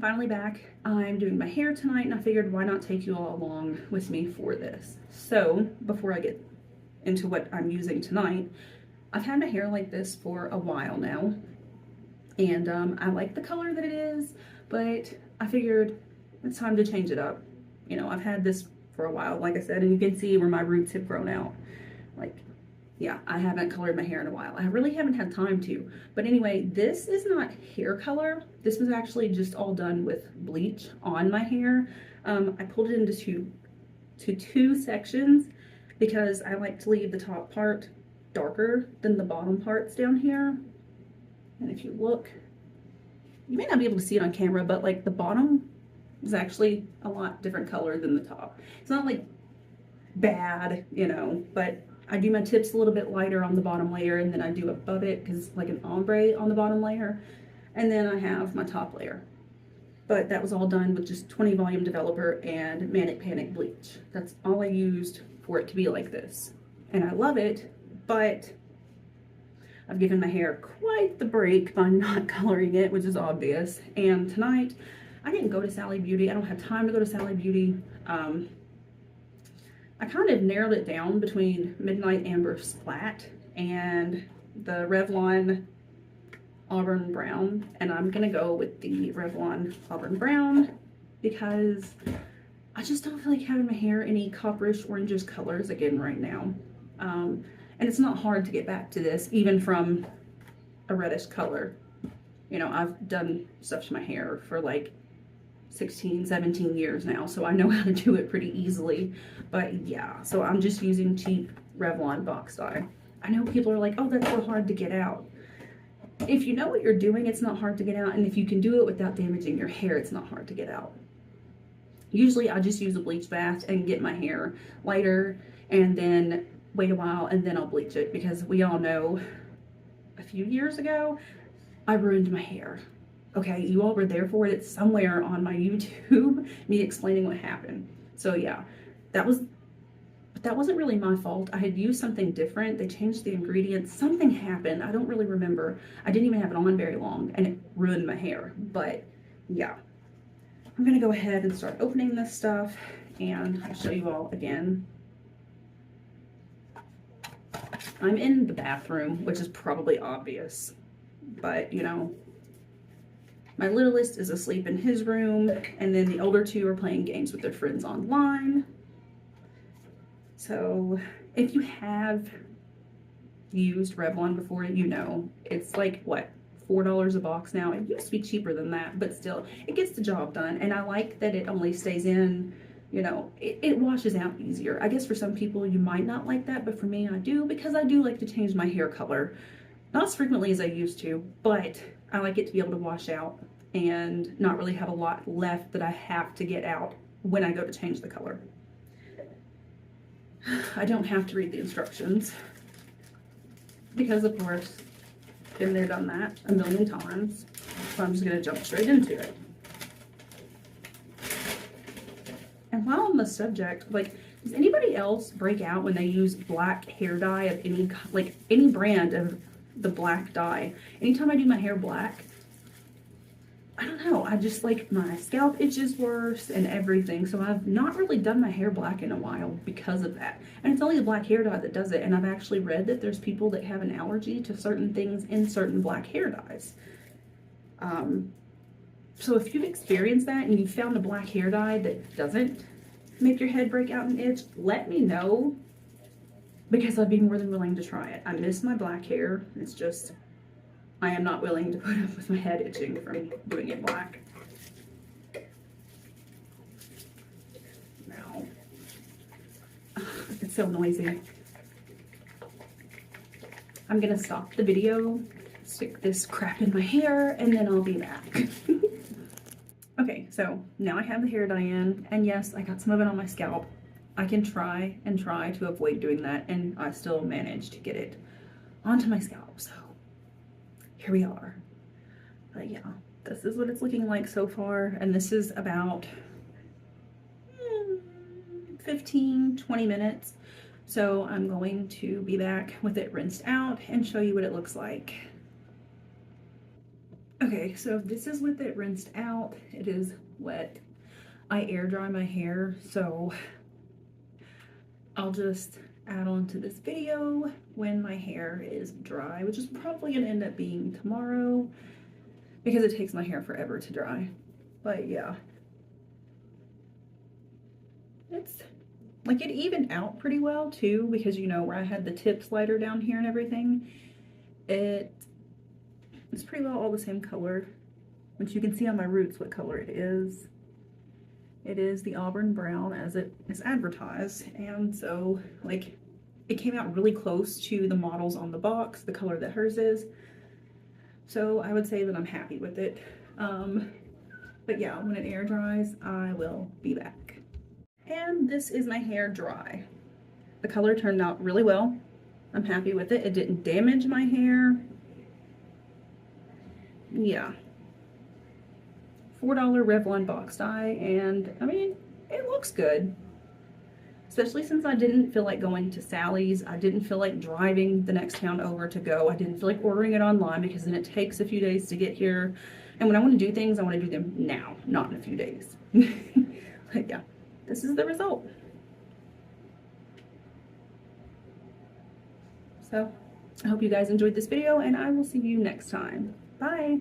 finally back. I'm doing my hair tonight, and I figured why not take you all along with me for this. So before I get into what I'm using tonight, I've had my hair like this for a while now, and I like the color that it is, but I figured it's time to change it up. You know, I've had this for a while, like I said, and you can see where my roots have grown out. Like, yeah, I haven't colored my hair in a while. I really haven't had time to. But anyway, this is not hair color. This was actually just all done with bleach on my hair. I pulled it into two sections because I like to leave the top part darker than the bottom parts down here. And if you look, you may not be able to see it on camera, but like the bottom is actually a lot different color than the top. It's not like bad, you know, but I do my tips a little bit lighter on the bottom layer, and then I do above it because it's like an ombre on the bottom layer, and then I have my top layer. But that was all done with just 20 volume developer and Manic Panic bleach. That's all I used for it to be like this, and I love it, but I've given my hair quite the break by not coloring it, which is obvious. And tonight I didn't go to Sally Beauty. I don't have time to go to Sally Beauty. I kind of narrowed it down between Midnight Amber Splat and the Revlon Auburn Brown, and I'm gonna go with the Revlon Auburn Brown because I just don't feel like having my hair any copperish orangish colors again right now. And it's not hard to get back to this, even from a reddish color. You know, I've done stuff to my hair for like 16, 17 years now, so I know how to do it pretty easily. But yeah, so I'm just using cheap Revlon Box dye. I know people are like, oh, that's so hard to get out. If you know what you're doing, it's not hard to get out, and if you can do it without damaging your hair, it's not hard to get out. Usually I just use a bleach bath and get my hair lighter, and then wait a while, and then I'll bleach it, because we all know a few years ago I ruined my hair. Okay, you all were there for it. It's somewhere on my YouTube, me explaining what happened. So yeah, that wasn't really my fault. I had used something different. They changed the ingredients. Something happened. I don't really remember. I didn't even have it on very long, and it ruined my hair. But yeah, I'm gonna go ahead and start opening this stuff, and I'll show you all again. I'm in the bathroom, which is probably obvious, but you know, my littlest is asleep in his room, and then the older two are playing games with their friends online. So if you have used Revlon before, you know, it's like, what, $4 a box now? It used to be cheaper than that, but still, it gets the job done. And I like that it only stays in, you know, it washes out easier. I guess for some people you might not like that, but for me I do, because I do like to change my hair color. Not as frequently as I used to, but I like it to be able to wash out and not really have a lot left that I have to get out when I go to change the color. I don't have to read the instructions because, of course, been there, done that a million times. So I'm just going to jump straight into it. And while on the subject, like, does anybody else break out when they use black hair dye of any, like, any brand of the black dye? Anytime I do my hair black, I don't know, I just, like, my scalp itches worse and everything. So I've not really done my hair black in a while because of that. And it's only the black hair dye that does it. And I've actually read that there's people that have an allergy to certain things in certain black hair dyes. So if you've experienced that and you found a black hair dye that doesn't make your head break out and itch, let me know, because I'd be more than willing to try it. I miss my black hair. It's just, I am not willing to put up with my head itching from doing it black. Now, it's so noisy. I'm gonna stop the video, stick this crap in my hair, and then I'll be back. Okay, so now I have the hair dye in, and yes, I got some of it on my scalp. I can try and try to avoid doing that, and I still managed to get it onto my scalp, so here we are. But yeah, this is what it's looking like so far, and this is about 15-20 minutes. So I'm going to be back with it rinsed out and show you what it looks like. Okay, so this is with it rinsed out. It is wet. I air dry my hair, so I'll just add on to this video when my hair is dry, which is probably gonna end up being tomorrow because it takes my hair forever to dry. But yeah, it's like it evened out pretty well too, because you know where I had the tip slider down here and everything, it's pretty well all the same color, which you can see on my roots what color it is. It is the Auburn brown as it is advertised, and so like it came out really close to the models on the box, the color that hers is. So I would say that I'm happy with it. But yeah, when it air dries, I will be back. And this is my hair dry. The color turned out really well. I'm happy with it. It didn't damage my hair. Yeah. $4 Revlon Box dye, and I mean, it looks good. Especially since I didn't feel like going to Sally's. I didn't feel like driving the next town over to go. I didn't feel like ordering it online because then it takes a few days to get here. And when I want to do things, I want to do them now, not in a few days. But yeah, this is the result. So I hope you guys enjoyed this video, and I will see you next time. Bye.